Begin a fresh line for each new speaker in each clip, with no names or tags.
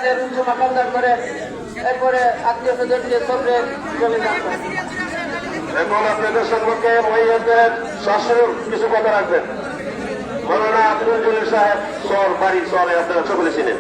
জান্নাতের উচ্চ মাকাম দান করেন। এরপরে আত্মীয় স্বজনকে সবরে চলে যান।
এখন আপনাদের সম্পর্কে মহিলাদের শাশুর কিছু কথা রাখবেন। মৌলানা আব্দুল জলিল সাহেব সর বাড়ি সরে আপনারা সকলে ছিলেন।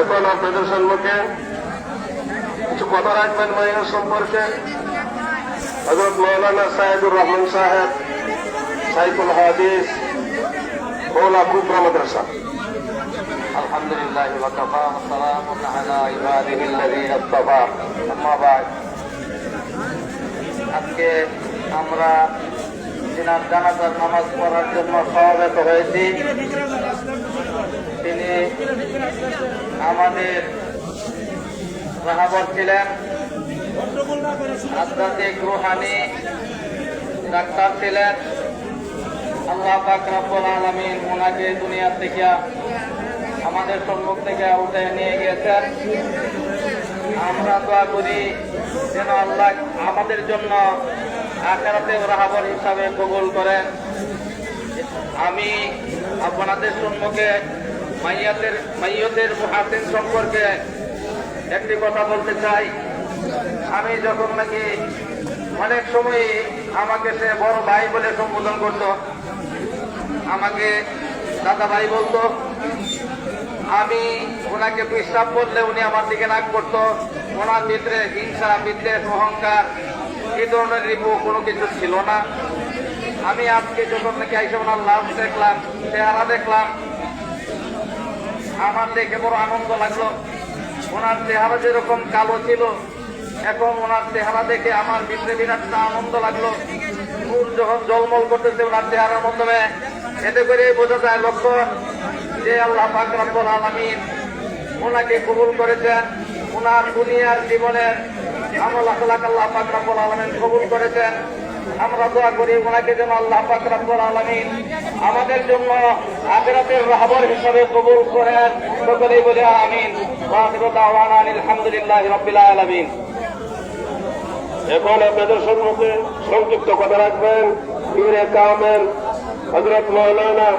এখন আপনাদের সম্মুখে কিছু কথা রাখবেন মাইয়ার সম্পর্কে। হযরত মৌলানা সাইদুর রহমান সাহেব, সাইফুল হাদিস, মৌলা কুবরা মাদ্রাসা।
আলহামদুলিল্লাহ ওয়া কাফা ওয়া সালামুন আলা ইবাদিহিল্লাযীনা ইসতাফা। আম্মা বা'দ। আজকে আমরা যিনার জানাজার নামাজ পড়ার জন্য সমবেত হয়েছি, তিনি আমাদের রাহাবর ছিলেন, আধ্যাত্মিক রুহানি ডাক্তার ছিলেন। আল্লাহ পাক রব্বুল আলামিন ওনাকে দুনিয়া থেকে আমাদের সম্মুখ থেকে উঠে নিয়ে গিয়েছেন। আমরা দোয়া করি যেন আল্লাহ আমাদের জন্য আখিরাতে রাহাবর হিসাবে কবুল করেন। আমি আপনাদের সম্মুখে মাইয়তের মুহাসিন সম্পর্কে একটি কথা বলতে চাই। আমি যখন নাকি অনেক সময় আমাকে সে বড় ভাই বলে সম্বোধন করত, আমাকে দাদা ভাই বলতো। আমি ওনাকে পেশাব করলে উনি আমার দিকে নাক করতো। ওনার ভিতরে হিংসা, বিদ্বেষ, অহংকার এই ধরনের রিপু কোনো কিছু ছিল না। আমি আজকে যখন নাকি আইসা ওনার লাভ দেখলাম, চেহারা দেখলাম, আমার দেখে বড় আনন্দ লাগলো। ওনার চেহারা যেরকম কালো ছিল, এখন ওনার চেহারা দেখে আমার ভিতরে বিরাট আনন্দ লাগলো। ফুল যখন জলমল করতেছে ওনার চেহারার মাধ্যমে, এতে করে বোঝা যায় লক্ষ্য যে আল্লাহ পাক রব্বুল আলামিন ওনাকে কবুল করেছেন। ওনার দুনিয়ার জীবনের আমল আখলাক আল্লাহ পাক রব্বুল আলামিন কবুল করেছেন। আমরা দোয়া করি ওনাকে যেন আল্লাহ পাক রব্বুল আলামিন আমাদের জন্য আখিরাতের রাহবর হিসাবে কবুল করেন। সকলেই বলে আমিন। ওয়া আখিরু দাওয়ানা আলহামদুলিল্লাহি রাব্বিল আলামিন।
এখন আপনাদের সম্মুখে সংক্ষিপ্ত কথা রাখবেন পীরে কামেল হযরত মৌলানা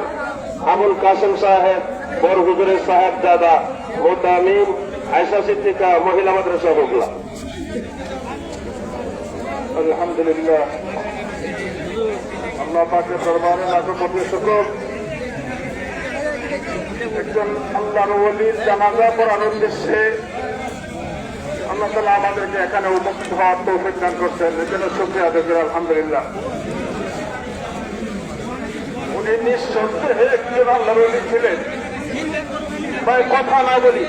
আবুল কাসেম সাহেব, বড় হুজুরের সাহেব দাদা মোতামিম আয়েশা সিদ্দিকা মহিলা মাদ্রাসা হুগলা।
আলহামদুলিল্লাহ, আল্লাহ পাকের দরবারে লাখো কোটি শুকর। একজন আল্লাহর ওলির জানাজা পড়ার উদ্দেশ্যে আল্লাহ তাআলা আমাদেরকে এখানে উপস্থিত হওয়ার তৌফিক দান করছেন, এজন্য শুকরিয়া আদায় করি আলহামদুলিল্লাহ। উনি নিঃসন্দেহে একজন আল্লাহর ওলি ছিলেন। ভাই কথা না বলি,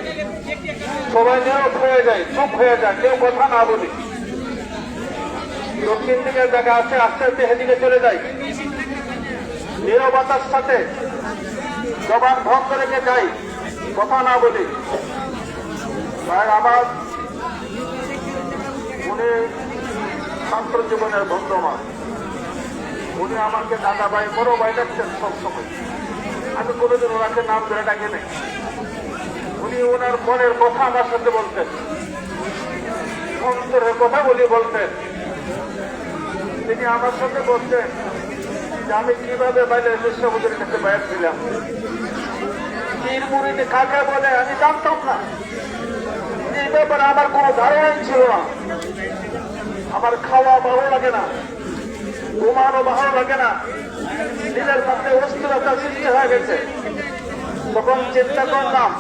সবাই নীরব হয়ে যায়, চুপ হয়ে যায়, কেউ কথা না বলি। দক্ষিণ দিকের জায়গা আছে, আস্তে আস্তে সেদিকে চলে যায়, নীরবতার সাথে জবান বন্ধ রেখে যাই, কথা না বলি। ভাই আমার উনি ছাত্র জীবনের বন্ধুমান। উনি আমাকে দাদা ভাই, বড় ভাই ডাকতেন সবসময়। আমি কোনোদিন ওনাকে নাম ধরে ডাকি নাই। উনি ওনার মনের কথা আমার সাথে বলতেন, অন্তরের কথা বলি বলতেন। তিনি আমার সাথে বলতেন যে আমি কিভাবে বাইরে বিশ্ববুদ্ধের কাছে বাইর ছিলাম, পীর মুরিদ কাকে বলে আমি জানতাম না। এই ব্যাপারে আমার কোনো ধারণাই ছিল না। আমার খাওয়া ভালো লাগে না, ঘুমানো ভালো লাগে না, নিজের মধ্যে অস্থিরতা সৃষ্টি হয়ে গেছে। তখন চিন্তা করলাম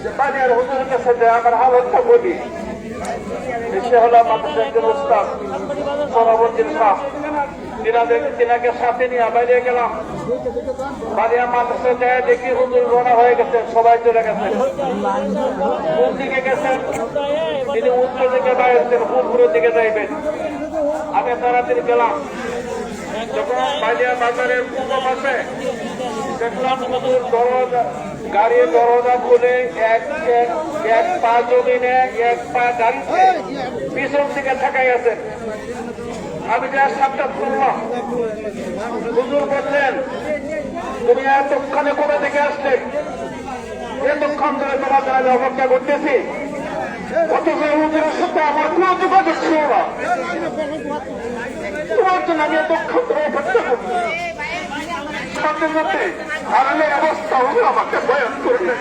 যে বাড়ির হুজুরের কাছে আমার হালতটা বলি। এই সে হলো মাদ্রাসার একজন উস্তাদ সরাবুদ্দিন সাহ। তিনাকে সাথে নিয়ে বাইরে গেলাম। বাড়িয়া মাদ্রাসা যায় দেখি হুজুর রওনা হয়ে গেছেন, সবাই চলে গেছেন। কোন দিকে গেছেন? তিনি উত্তর দিকে বাইরেছেন, পূর্বের দিকে যাইবেন। আমি তাড়াতাড়ি গেলাম। যখন বাড়িয়া বাজারের পূর্ব পাশে দেখলাম হুজুর গাড়ির দরজা খুলে এক পা জমিনে এক পা গাড়িতে পিছন দিকে ঠেকাই আছেন। আমি যা সাক্ষাৎ করলাম, হুজুর বললেন, তুমি এতক্ষণে কোথা থেকে আসলে? এতক্ষণ ধরে তোমাদের আমি অপেক্ষা করতেছি, অথচ হুজুরের সাথে আমার কোনো যোগাযোগ ছিল না। তোমার জন্য আমি এতক্ষণ ধরে অপেক্ষা করছি। সাথে সাথে হারালের অবস্থা হুজুর আমাকে বয়ান করলেন।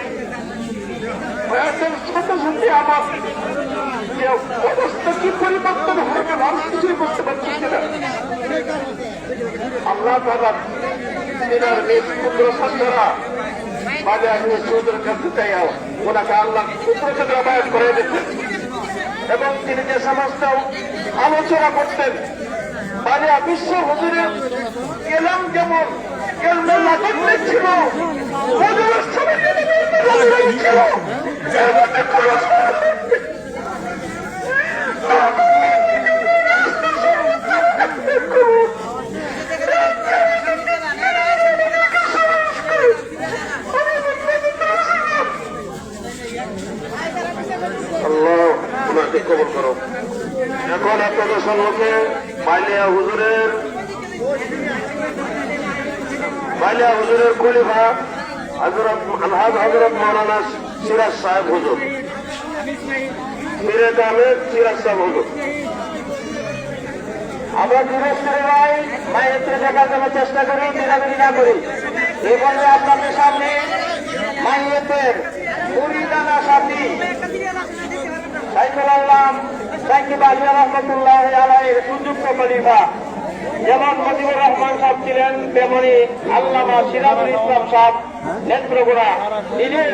বয়ানের সাথে সাথে আমার অবস্থা কি পরিবর্তন হয়ে গেল আমি কিছুই বুঝতে পারছি না। আল্লাহ তাআলা তিনার নিজ পুত্র সন্তানরা বাজে আমি হুজুরের কাছে চাই, ওনাকে আল্লাহ পুত্র সন্তান বয়ান করে দিতেন এবং তিনি যে সমস্ত আলোচনা করতেন বাজে বিশ্ব হুজুরের এলাম যেমন ছিল হুজুরের সবাই ছিল। কবুল করো। এখন আপনাদের সম্মুখে বাইলিয়া হুজুরের খলিফা আলহাজ হযরত মাওলানা সিরাজ সাহেব হুজুর, মিরে আহমেদ সিরাজ সাহেব হুজুর। আমরা গৃহস্থরাই মায়ের দেখার জন্য চেষ্টা করি, বিনাবিনি না করি। এই বলে আপনাদের সামনে মাইয়েতের মুরিদানা সাথী সাইফুল আলম সাকিব আলী রহমতুল্লাহ আলাইহির সুযোগ্য খলিফা যেমন মুজিবুর রহমান সাহেব ছিলেন, তেমনি আল্লামা সিরাজুল ইসলাম সাহেব নেত্রকোনা তিনিও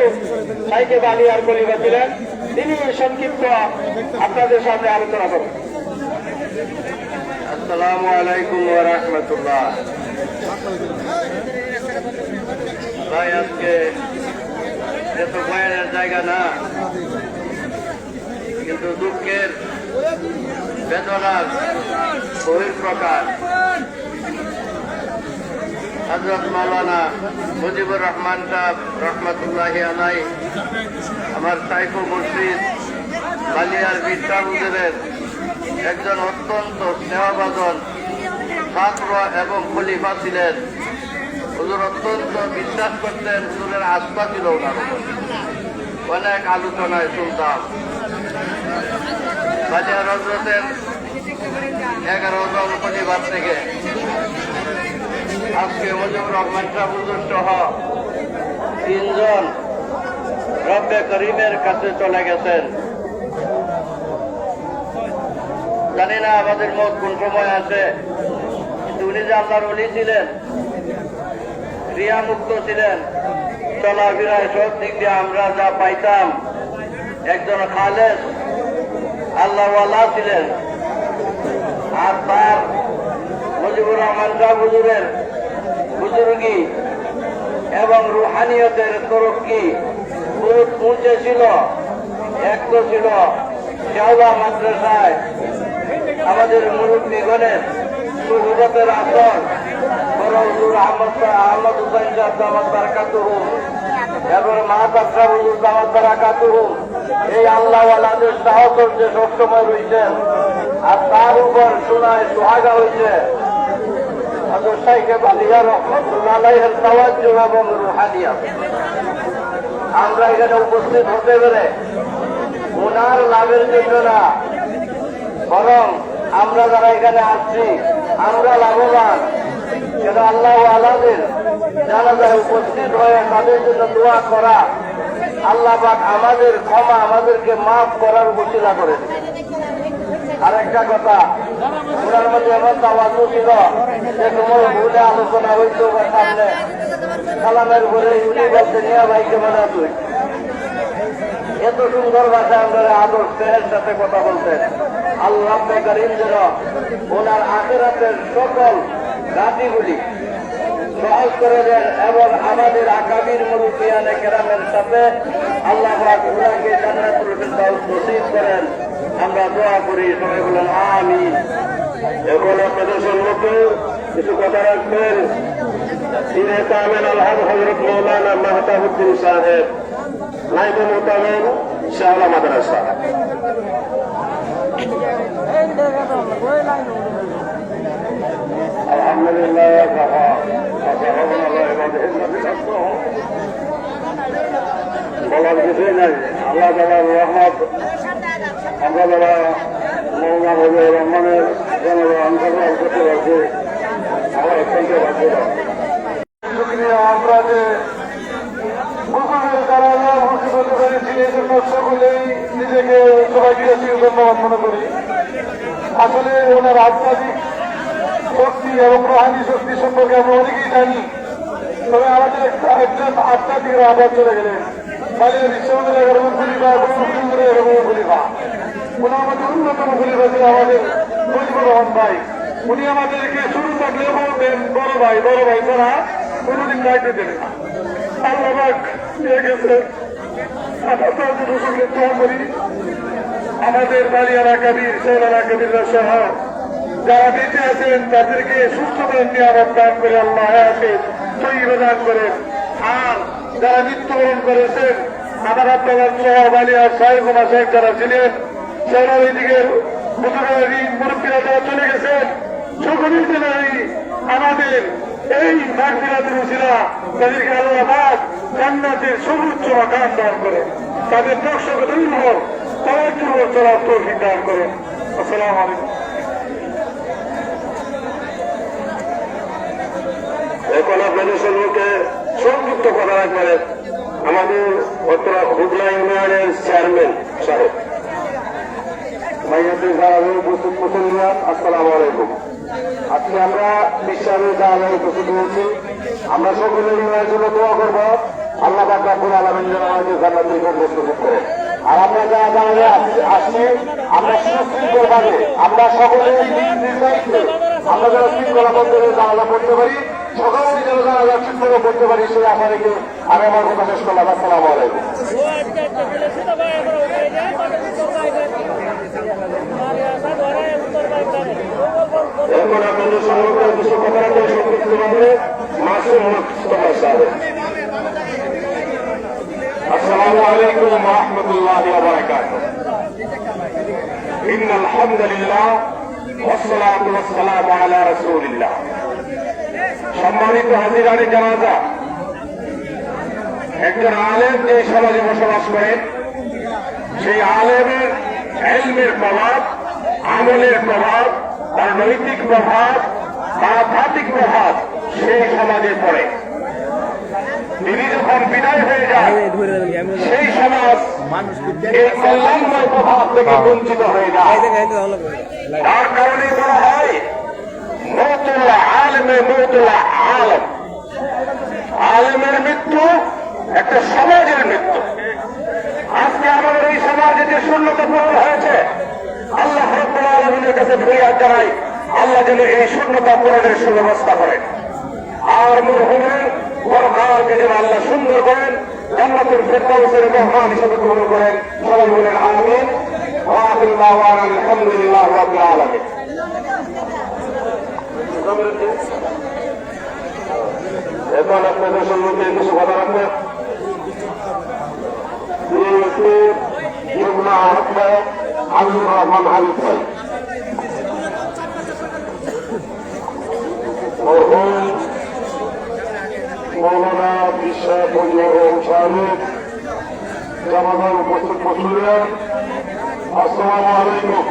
সাকিব আলী আর খলিফা ছিলেন। তিনি সংক্ষিপ্ত আপনাদের সামনে আলোচনা করেন।
আসসালামু আলাইকুম ওয়া রাহমাতুল্লাহ। ভাই, আজকে এত বয়ানের জায়গা না, কিন্তু দুঃখের বেদনার বহিঃপ্রকাশ হযরত মাওলানা মুজিবুর রহমান সাহেব রহমতুল্লাহি আলাইহি, আমার সাইফু মুর্শিদ বালিয়ার বিদ্যা হুজুরের একজন অত্যন্ত স্নেহভাজন ছাত্র এবং খলিফা ছিলেন। হুজুর অত্যন্ত বিশ্বাস করতেন, হুজুরের আস্থা ছিল ওনার উপর। অনেক আলোচনায় শুনতাম। বালিয়ার হযরতের 11 জন খলিফা থেকে আজকে মুজিবুর রহমান সাহেব হুজুর সহ 3 জন রব্বে করিমের কাছে চলে গেছেন। জানি না আমাদের মত কোন সময় আসে, কিন্তু উনি যে আল্লাহর ওলি ছিলেন, ক্রিয়ামুক্ত ছিলেন, চলাফেরায় সব দিক দিয়ে আমরা যা পাইতাম, একজন খালেস আল্লাহওয়ালা ছিলেন। আর তার মুজিবুর রহমান সাহেব হুজুরের বুজুর্গি এবং রুহানিয়তের তরক্কি বহুত উঁচে ছিল। এক তো ছিল শাহবা মাদ্রাসায় আমাদের মুরব্বীগণের সুহবতের আসর বড় হুজুর আহমদ হুসাইন সাহেব দামাত বারাকাতুহু, এরপরে মাহতাব সাহেব হুজুর দামাত বারাকাতুহু, এই আল্লাহওয়ালাদের সাহচর্যে সবসময় রয়েছেন। আর তার উপর শোনায় সোহাগা হয়েছে হযরত শাইখে বালিয়া রহমাতুল্লাহ আলাইহির তাওয়াজ্জুহ এবং রুহানিয়াত। আমরা এখানে উপস্থিত হতে পেরে ওনার লাভের জন্য না, বরং আমরা যারা এখানে আসছি আমরা লাভবান। যেন আল্লাহ আলাদের জানাজায় উপস্থিত হয়ে তাদের জন্য দোয়া করা, আল্লাহ পাক আমাদের ক্ষমা, আমাদেরকে মাফ করার উসিলা করে দিন। আর একটা কথা, ওনার মধ্যে এমন তাওয়াজ্জু ছিল যে তোমার ভুলে আলোচনা হইতো বা সামনে সালামের ঘরে উনি বলতে নিয়ে ভাই কেমন তুই, এত সুন্দর ভাষায় আমরা আদর্শের সাথে কথা বলতেন।
আল্লাহ করিম যেন ওনার আখেরাতের সকল রাতিগুলি সহজ করে দেন এবং আমাদের আগামীর মুরব্বিয়ানে কেরামের সাথে আল্লাহ পাক ওনাকে জান্নাতুল ফিরদাউস নসিব করেন। আমরা দোয়া করি, সবাই বলেন আমিন।
এখন আপনাদের সম্মুখে কিছু কথা রাখবেন পীরে কামেল আলহাজ হযরত মৌলানা মাহতাবউদ্দিন সাহেব, নায়েব মুতামিম শাহলা মাদ্রাসা। আলহামদুলিল্লাহ বলার কিছুই নাই। আল্লাহ তাআলার রহমত আমরা যারা মৌলানা ফজলুর রহমানের অন্তর্ভুক্ত করতে পারছি, আমার অত্যন্ত ভাগ্যবান। আমরা যে মুসলিমের কারণে মুসিবত করেছি, এই জন্য সকলেই নিজেকে সবাইকে ধন্যবাদ মনে করি। আসলে ওনার আধ্যাত্মিক শক্তি এবং রোহানি শক্তি সম্পর্কে আমরা অনেকেই জানি, তবে আমাদের একজন আধ্যাত্মিক আবার চলে গেলেন বালিয়া বিশ্ববিদ্যালয় এরকম খলিফা, এরকম খলিফা। উনি আমাদের অন্যতম খলিফা ছিল আমাদের ফজলুর রহমান ভাই। উনি আমাদেরকে শুরু থাকলেও বলতেন বড় ভাই ছাড়া কোনোদিন দায়িত্ব দেবেন না। আল্লাহ দিয়ে গেছে। আমাদের বালিয়ারা কবির, সৌলারা কবিররা সহ যারা বেঁচে আছেন তাদেরকে সুস্থ করে নিয়ামত দান করে আল্লাহ হায়াতে তৈরি দান করেন। আর যারা মৃত্যুবরণ করেছেন আমার আপনার সহ বালিয়ার সাহেব মাসাহেব যারা ছিলেন, সৌলার দিকের মুরব্বীরা যারা চলে গেছেন, সকলেই যেন আমাদের এই মাগফিরাতের উসিলা তাদেরকে আল্লাহ পাক জান্নাতের সর্বোচ্চ মাকাম দান করে, তাদের নকশাকে দৈর্ঘ্য তাওয়াজ্জুহ চলার তৌফিক দান করেন। আসসালামু আলাইকুম। এখন আপনাদের সম্মুখে সংযুক্ত কথা রাখবেন আমাদের হুগলা ইউনিয়নের চেয়ারম্যান সাহেব। মাইয়াদের যারা উপস্থিত মুসলমান, আসসালামু আলাইকুম। আজকে আমরা বিশ্বাসের যারা উপস্থিত হয়েছি, আমরা সকলে ইউনিয়নের জন্য দোয়া করবো আল্লাহ পাক রব্বুল আলামিন যেন আমাদের জান্নাতুল ফেরদৌস নসিব করে। আর আমরা যারা জানালে আসছি, আমরা সুশৃঙ্খল ভাবে আমরা সকলে নির্ধারিত আমরা যারা শৃঙ্খলাবদ্ধ জানালা পড়তে পারি, সকলে যেন জানালা শৃঙ্খলা পড়তে পারি, সেই আশা রেখে আমি আমার কথা শেষ করলাম। আসসালামু আলাইকুম। এখন আপনাদের সঙ্গে কিছু কথা সংযুক্ত হবে মাসুম মুস্তাফা সাহেব। السلام عليكم ورحمة الله وبركاته. إن الحمد لله والصلاة والسلام على رسول الله. সম্মানিত হাজিরানে জানাজা, একজন আলেম যে সমাজে বসবাস করেন, সেই আলেমের ইলমের প্রভাব, আমলের প্রভাব, তার নৈতিক প্রভাব, আধ্যাত্মিক প্রভাব সেই সমাজে পড়ে। তিনি যখন বিদায় হয়ে যায়, সেই সমাজ এই কল্যাণময় প্রভাব থেকে বঞ্চিত হয়ে যায়। তার কারণে বলা হয় মৌতুল্লাহ আলেমে মৌতুল্লাহ আলম। আলেমের মৃত্যু একটা সমাজের মৃত্যু। আজকে আমাদের এই সমাজে যে শূন্যতা পূরণ হয়েছে, আল্লাহ রাব্বুল আলামিনের কাছে ফরিয়াদ জানাই, আল্লাহ যেন এই শূন্যতা পূরণের সুব্যবস্থা করেন। আর মরহুমের পরকালকে যেন আল্লাহ সুন্দর করেন, জান্নাতুল ফিরদাউসের মেহমান হিসেবে গ্রহণ করেন। সবাই বলেন আমিন। ওয়া আখিরু দাওয়ানা আলহামদুলিল্লাহি রাব্বিল আলামিন। এখন আপনাদের সম্মুখে কিছু কথা রাখবেন আব্দুর রহমান হাবিব ভাই। মৌলানা বিশ্বাস সাহেব জামাতার উপস্থিত বসলেন, আসসালামু আলাইকুম।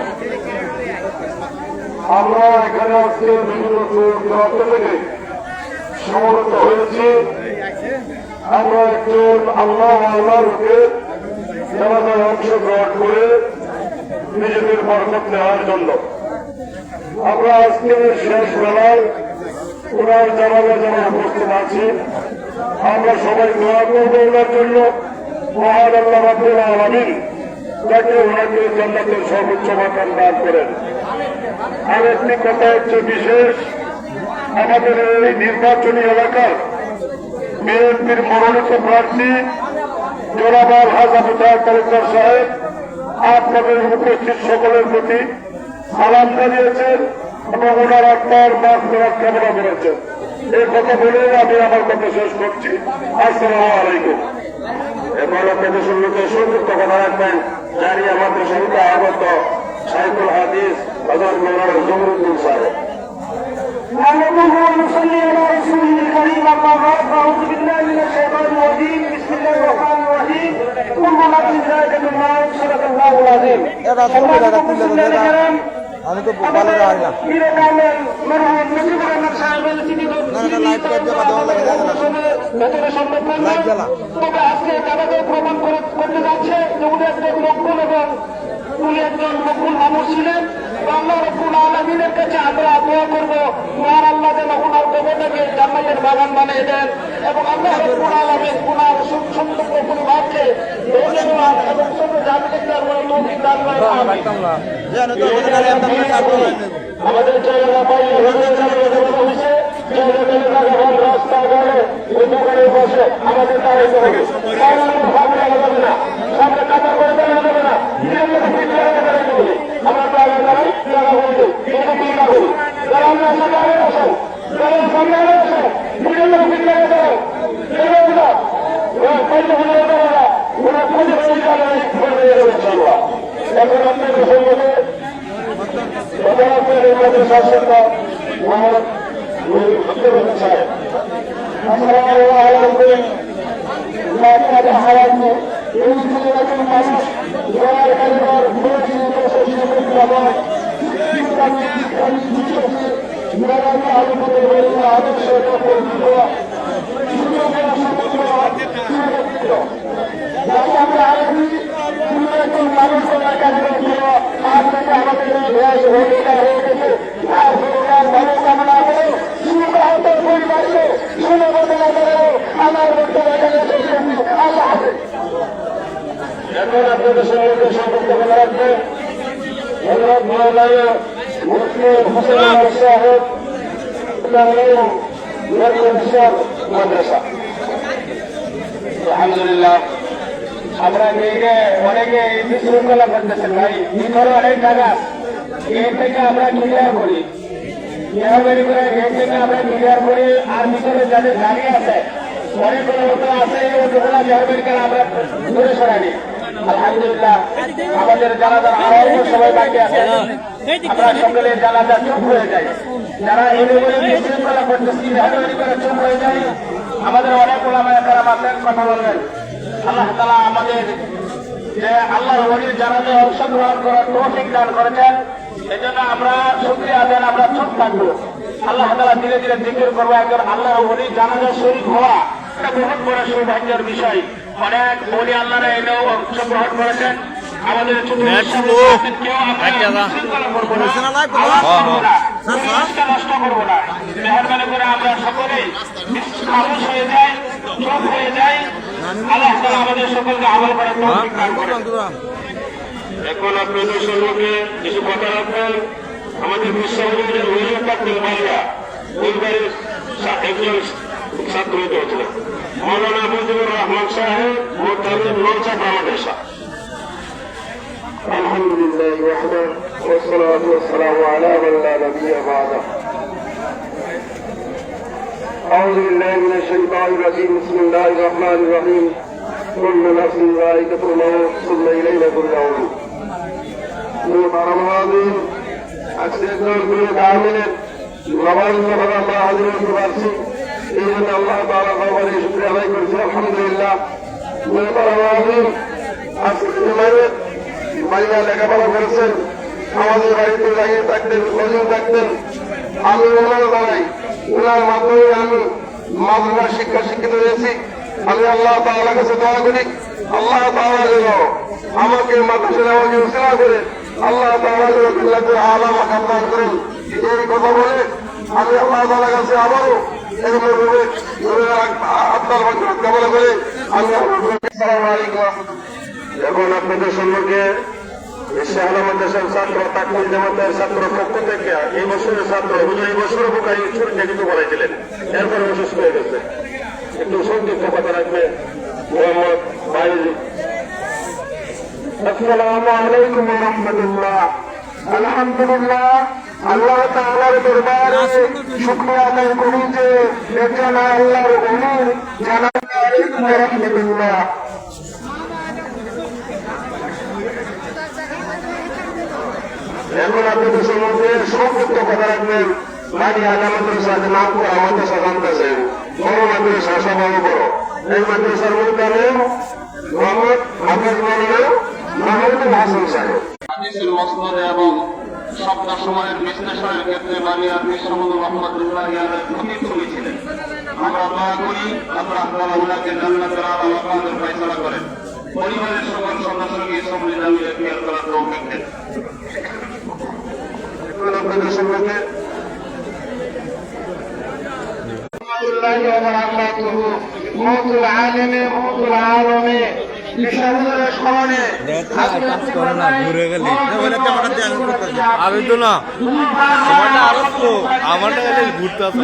আমরা এখানে আজকে বিভিন্ন প্রান্ত থেকে সমবেত হয়েছি। আমরা একজন আল্লাহকে জামাতায় অংশগ্রহণ করে নিজেদের বরকত নেওয়ার জন্য আমরা আজকে শেষ বেলায় ওনার জানাজা যারা উপস্থিত আছি, আমরা সবাই দোয়া করবো ওনার জন্য। মহান আল্লাহ রাব্বুল আলামিন তাকে ওনাকে জান্নাতের সর্বোচ্চ মাকাম দান করেন। আর একটি কথা হচ্ছে বিশেষ, আমাদের এই নির্বাচনী এলাকার বিএনপির মনোনীত প্রার্থী জনাব আলহাজ আবু তাহের তালুকদার সাহেব আপনাদের উপস্থিত সকলের প্রতি সালাম জানিয়েছেন এবং ওনার আত্মার মাগফিরাত কামনা করেছেন। এই কথা বলে আমি আমার কথা শেষ করছি। আসসালামু আলাইকুম। এবার আপনাদের সঙ্গে সংযুক্ত কথা রাখবেন জানি আমাদের সঙ্গে আগত সাইকুল হাদিস হযরত মাওলানা জহুরুদ্দিন সাহেব।
نحمده ونصلي على رسوله الكريم اما بعد فاعوذ بالله من الشيطان الرجيم بسم الله الرحمن الرحيم كل نفس ذائقة الموت صدق الله العظيم
আমি তো ভালো লাগে না
মেরে কামেল মরহুম মুজিবুর রহমান সাহেবের চিঠি
লাইভ জমা দেওয়া লাগে লাইভ জ্বালা
তবে আজকে তাদের প্রমাণ করতে যাচ্ছে যে উনি একজন মকবুল এবং উনি একজন মকবুল মানুষ ছিলেন। আল্লাহ রাব্বুল আলামিনের কাছে আমরা দোয়া করব মহান আল্লাহ যেন ওনার কবরটাকে জান্নাতের বাগান বানিয়ে দেন এবং আল্লাহ রাব্বুল আলামিন ওনার সম্পূর্ণ পরিবারকে ধন্যবাদ এবং সব জামিনের দরবারে তৌফিক দান করেন। আমিন।
জানো তো
আমাদের জায়গা পাই হয়েছে রাস্তা গেলে ওই দোকানের বসে আমাদের দাঁড়াইতে হবে। সামনে লাগা যাবে না, সামনে কাতার করে দাঁড়ানো যাবে না, দাঁড়াইতে হবে। আমরা জায়গা দাঁড়াই জায়গা বলতে কিন্তু ঠিক না করি যারা আমরা সামনে আগে আসেন, যারা সামনে আগে আসেন নিজের লোক ঠিক লাগে দাঁড়াও ওরা খুঁজে খুঁজে জানাই করে যাবে। এখন আপনাদের সঙ্গে শাসক মোহাম্মদ আব্দুল রহমান সাহেব এখন আপনাদের সঙ্গে সম্পর্ক করে রাখবেন হযরত মাওলানা মুফতি হোসেন আহমদ সাহেব মাদ্রাসা।
আলহামদুলিল্লাহ আমরা অনেকে বিশৃঙ্খলা করতেছেন ভাই, ভিতরে অনেক জায়গা গেট থেকে আমরা ক্লিয়ার করি, মেহরবানি করে গেট থেকে আমরা ক্লিয়ার করি। আর ভিতরে যাদের দাঁড়িয়ে আছে অনেকগুলো মতো আছে ওগুলো মেহরবানি করে আমরা দূরে সরাই। আলহামদুলিল্লাহ আমাদের জানাজার আরো সবাই বাকি আছে, আমরা সকলে জানাজা চুপ হয়ে যাই। যারা এগুলো বিশৃঙ্খলা করতেছি মেহরবানি করে চুপ হয়ে যায়। আমাদের অনেক ওলামায়ে কেরাম আছেন, কথা বলবেন। আল্লাহ তাআলা আমাদের যে আল্লাহর ওলির জানাজায় অংশগ্রহণ করার তৌফিক দান করেছেন, এজন্য আমরা শুকরিয়া আদায় আমরা চুপ থাকবো। আল্লাহ তাআলা ধীরে ধীরে জিকির করবো। একজন আল্লাহর ওলির জানাজায় শরীক হওয়া এটা বহুত বড় সৌভাগ্যের বিষয়। অনেক ওলি আল্লাহরা এনেও অংশগ্রহণ করেছেন। আমাদের ছোট কেউ আমরা শৃঙ্খলা করবো না, নষ্ট করবো না। মেহরবানি করে আমরা সকলেই খামোশ হয়ে যাই, চুপ হয়ে যাই। আল্লাহ তাআলা আমাদের সকলকে আমল করার তৌফিক দান করেন।
এখন আপনাদের সম্মুখে কিছু কথা রাখবেন আমাদের বিশ্ববিদ্যালয়ের ওলি থাকতেন বালিয়া পরিবারের একজন ছাত্র হয়েছিলেন মৌলানা মুজিবুর রহমান সাহেব মোতামিম নৌচা মাদ্রাসা। আলহামদুলিল্লাহ ওয়াহদাহু ওয়াসসালাতু ওয়াসসালামু আলা মান লা নাবিয়্যা বা'দাহু। أعوذ بالله من الشيطان الرجيم بسم الله الرحمن الرحيم كل نفس ذائقة الموت ثم إلينا ترجعون। আজকে একজন কামিলের নামাজ পড়া আমরা হাজির হতে পারছি, এই জন্য আল্লাহ তাআলা দরবারে শুকরিয়া আদায় করছি। আলহামদুলিল্লাহ মাইয়া লেখাপড়া করেছেন, আমাদের বাড়িতে দাঁড়িয়ে থাকতেন, নজর থাকতেন। আমি ওনার দ্বারাই ওনার মাধ্যমে আমি মাদ্রাসার শিক্ষা শিক্ষিত হয়েছি। আমি আল্লাহ তাআলার কাছে দোয়া করি আল্লাহ তাআলা যেন আমাকে মাদ্রাসায় আমাকে উসিলা করে আল্লাহ তাআলা যেন বিল্লাতের আলা মাকাম দান করেন। এই কথা বলে আমি আল্লাহ তাআলার কাছে আবারও এরকম আপনার কামনা করে আমি আসসালামু আলাইকুম। এখন আপনাদের সম্মুখে ইশাআল মাদ্রাসার ছাত্র তাকমিল জামাতের ছাত্র পক্ষ থেকে এই বছরের ছাত্র হুজুর এই বছর বোকাই ছুটিতে কিন্তু করাইছিলেন, এরপরে অসুস্থ হয়ে গেছে। একটু সংক্ষিপ্ত কথা রাখবে মোহাম্মদ ভাইজি।
আসসালামু আলাইকুম ওয়া রাহমাতুল্লাহ। আলহামদুলিল্লাহ, আল্লাহ তাআলার দরবারে শুকরিয়া আদায় করি যে একজন আল্লাহর ওলি জানাব আলাইকুম ওয়া রাহমাতুল্লাহ।
এখন আপনাদের সম্মুখে সংক্ষিপ্ত কথা রাখবেন বাড়ি আলা মাদ্রাসা নাম করা মাদ্রাসা জানতেছেন, বড় মাদ্রাসা সবাই বড়। এই মাদ্রাসার মধ্যে মোহাম্মদ হাফেজ মৌলানা মাহমুদুল হাসান সাহেব।
হাদিসের মসনদে এবং শব্দ সময়ের বিশ্লেষণের ক্ষেত্রে বানিয়ার বিশ্বমুল রহমতুল্লাহ আলাইহি কৃতিত্ব ছিলেন। আমরা দোয়া করি আল্লাহ তাআলা ওনাকে জান্নাতের আলা ওয়াকাদের ফয়সালা করেন, পরিবারের সকল সদস্যকে সম্মিলিত খেয়াল করার তৌফিক দেন।
এখন আপনাদের সম্মুখে
মওতুল আলিমে মওতুল আলমে বিশ্বহুজুরের স্মরণে
আমি তো না সময়টা আরো তো আমারটা গেলে ঘুরতে আসে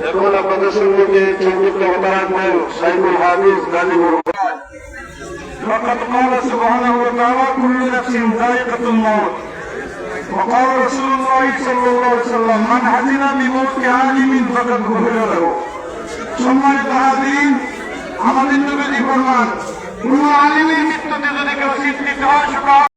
এখন আপনাদের সম্মুখে সংক্ষিপ্ত কথা রাখবেন সাইফুল হাদিস গাজীপুর।
وقد قال سبحانه وتعالى كل نفس ذائقة الموت وقال رسول الله صلى الله عليه وسلم من حزن بموت عالم فقد غفر له। সম্মানিত হাজিরিন, আমাদের নবী ফরমান কোন আলিমের মৃত্যুতে যদি কেউ চিন্তিত হয়